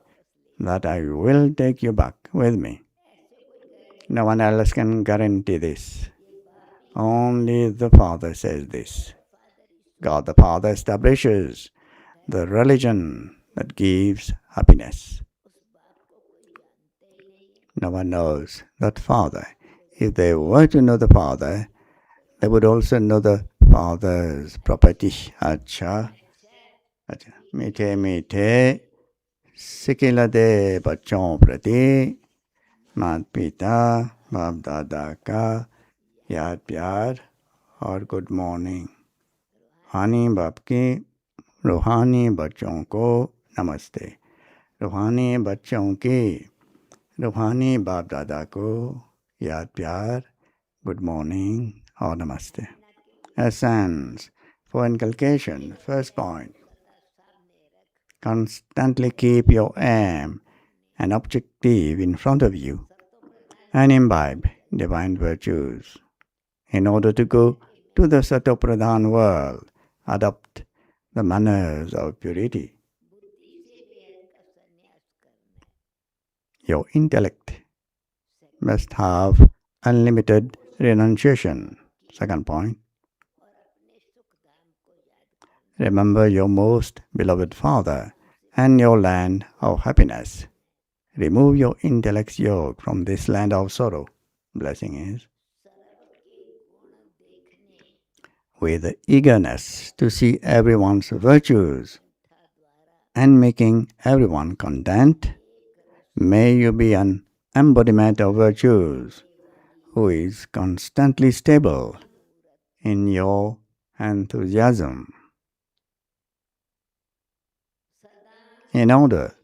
that I will take you back with me. No one else can guarantee this. Only the Father says this. God the Father establishes the religion that gives happiness. No one knows that Father. If they were to know the Father, they would also know the Father's property. अच्छा अच्छा मीठे मीठे सिकिलदे बच्चों प्रति माता पिता बाप दादा का याद प्यार और गुड मॉर्निंग. रूहानी बाप की रूहानी बच्चों को नमस्ते. रूहानी बच्चों की रूहानी बाप दादा को याद प्यार, good morning or namaste. Essence for inculcation. First point. Constantly keep your aim and objective in front of you and imbibe divine virtues. In order to go to the Satopradhan world, adopt the manners of purity. Your intellect must have unlimited renunciation. Second point. Remember your most beloved Father and your land of happiness. Remove your intellect's yoke from this land of sorrow. Blessing is with eagerness to see everyone's virtues and making everyone content. May you be an embodiment of virtues who is constantly stable in your enthusiasm. In order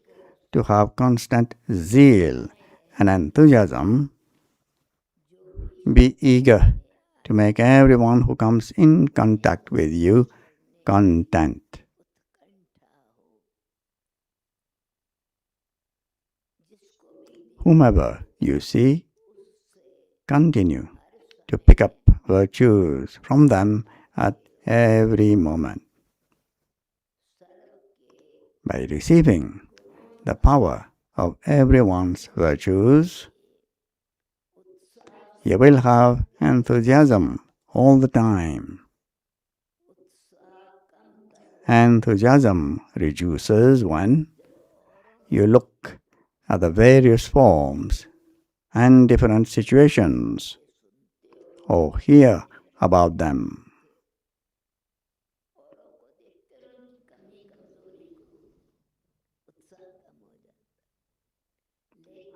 to have constant zeal and enthusiasm, be eager to make everyone who comes in contact with you content. Whomever you see, continue to pick up virtues from them at every moment. By receiving the power of everyone's virtues, you will have enthusiasm all the time. Enthusiasm reduces when you look at the various forms and different situations or hear about them.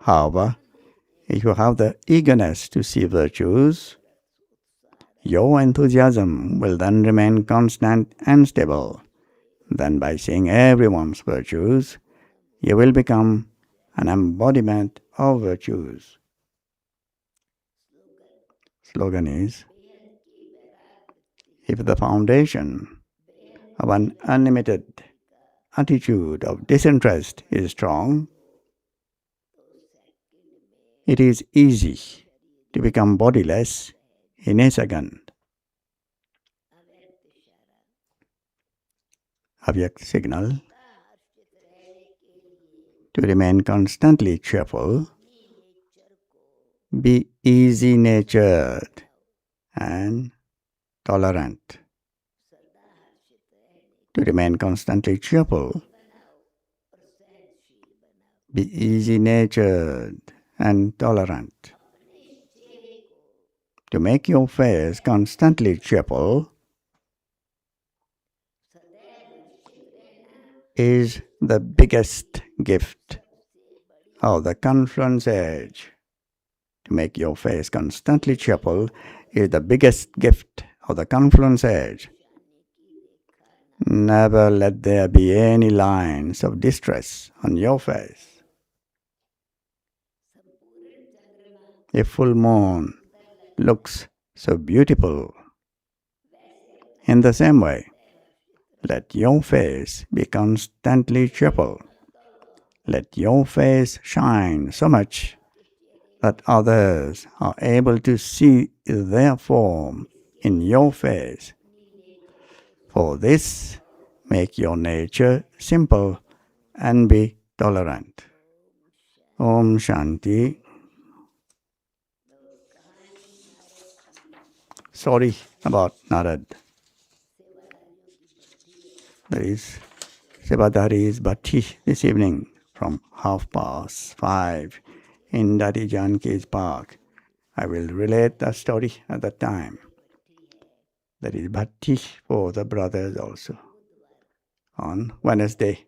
However, if you have the eagerness to see virtues, your enthusiasm will then remain constant and stable. Then by seeing everyone's virtues, you will become an embodiment of virtues. Slogan is, if the foundation of an unlimited attitude of disinterest is strong, it is easy to become bodiless in a second. Avyak signal. To remain constantly cheerful, be easy-natured and tolerant. To remain constantly cheerful, be easy-natured and tolerant. To make your face constantly cheerful is the biggest gift of the confluence age. To make your face constantly cheerful is the biggest gift of the confluence age. Never let there be any lines of distress on your face. A full moon looks so beautiful. In the same way, let your face be constantly cheerful. Let your face shine so much that others are able to see their form in your face. For this, make your nature simple and be tolerant. Om Shanti. Sorry about Narad. There is Sevadari's Bhatti this evening from 5:30 in Dadi Janki's park. I will relate the story at the time. There is Bhatti for the brothers also on Wednesday.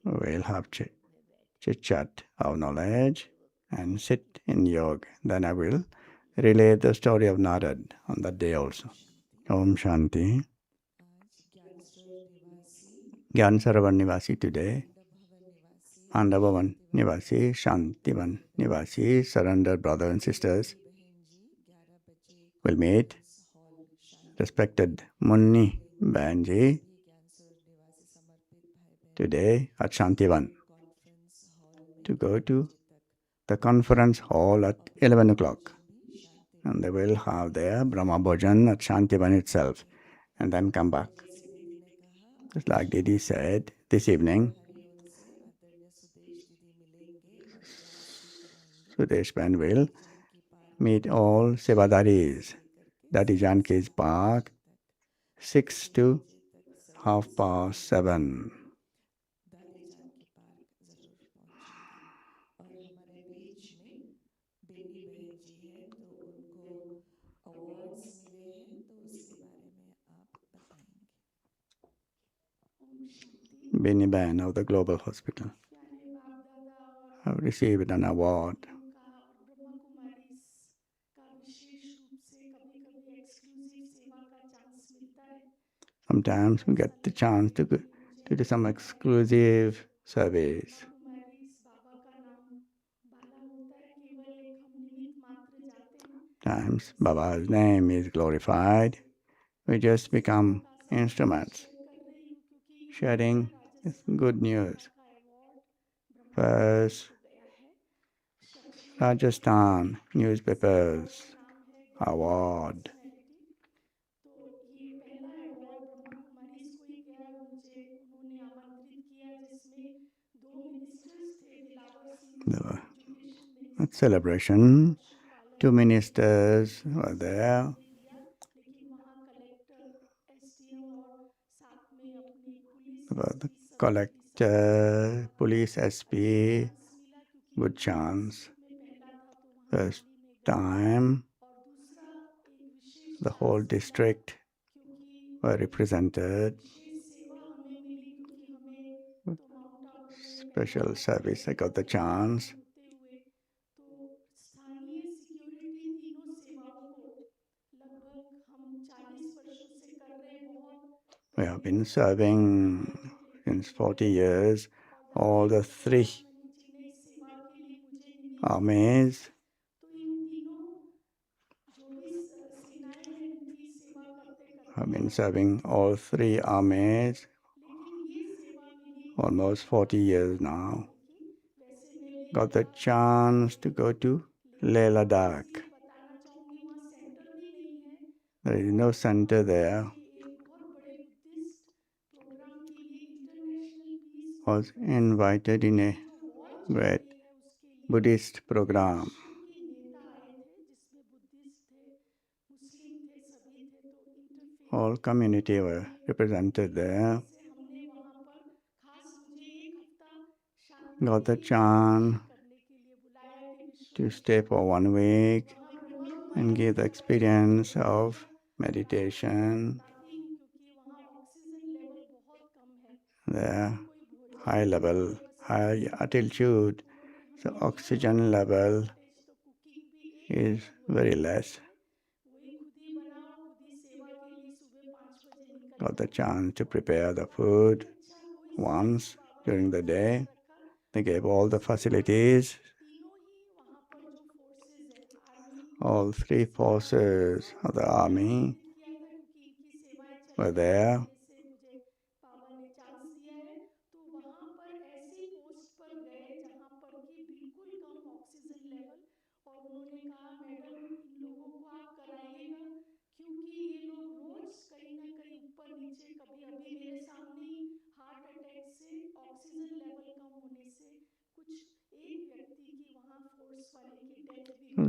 We'll have chit chat our knowledge and sit in yoga. Then I will relate the story of Narad on that day also. Om Shanti. Gyan Sarovar Nivasi today. Andavavan Nivasi, Shantivan Nivasi, surrendered brothers and sisters will meet. Respected Munni Banji today at Shantivan to go to the conference hall at 11 o'clock. And they will have their Brahma Bhojan at Shantivan itself and then come back. Just like Didi said, this evening, Sudeshban will meet all Sevadaris, Dadi Janki's park, 6 to 7:30. Bini Ban of the Global Hospital have received an award. Sometimes we get the chance to do some exclusive service. Times Baba's name is glorified. We just become instruments, sharing good news. First, Rajasthan newspapers award. At celebration, 2 ministers were there. The collector, police SP, good chance. First time, the whole district were represented. Special service, I got the chance. We have been serving since 40 years, all the 3 armies. I've been serving all 3 armies almost 40 years now. Got the chance to go to Leh Ladakh. There is no center there. Was invited in a great Buddhist program. All community were represented there. Got the chance to stay for 1 week and give the experience of meditation. There, high level, high altitude, so oxygen level is very less. Got the chance to prepare the food once during the day. They gave all the facilities. All 3 forces of the army were there.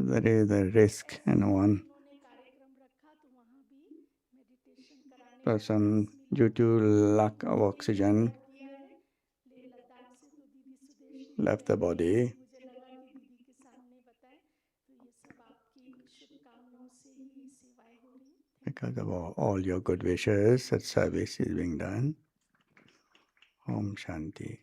there is a risk in one person due to lack of oxygen left the body. Because of all your good wishes, that service is being done. Om Shanti.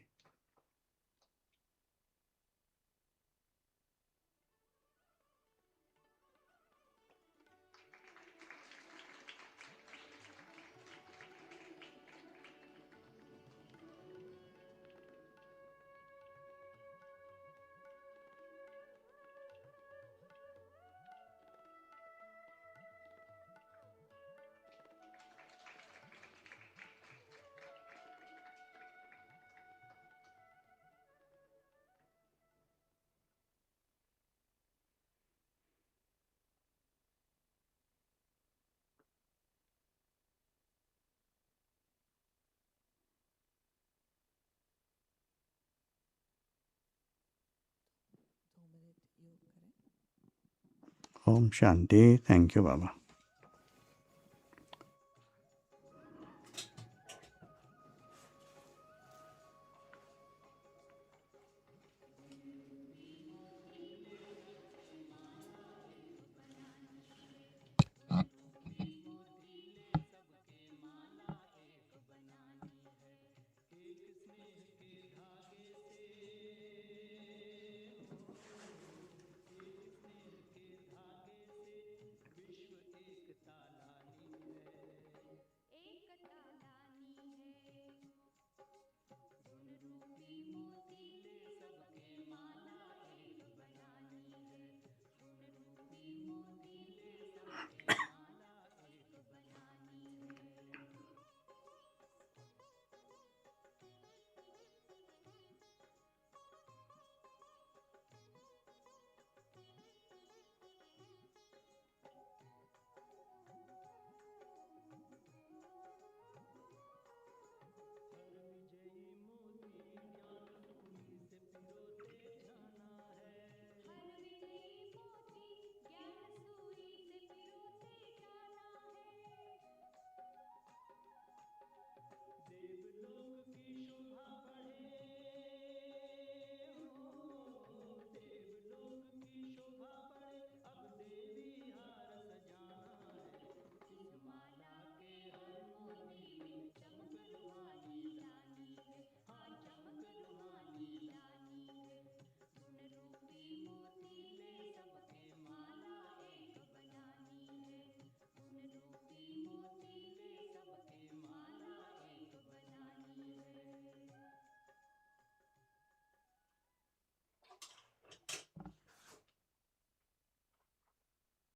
Om Shanti. Thank you, Baba.